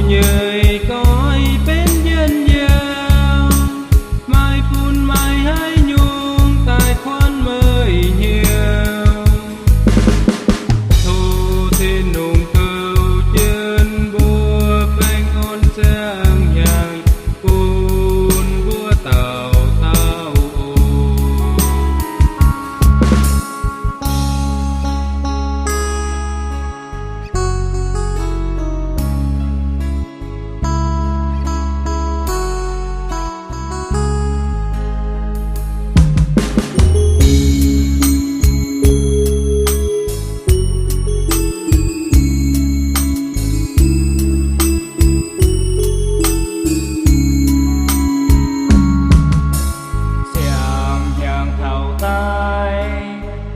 nhời cõi bên nhân giang mai phun mai hãy nhung tài khoan mới nhiều thu thiên nùng cừu chân bùa bánh ôn giang nhang cùn bùa tàu tàu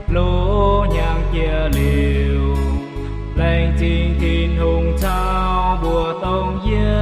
lỗ nhang chia liều lành trình thiên hùng thao bùa tông dương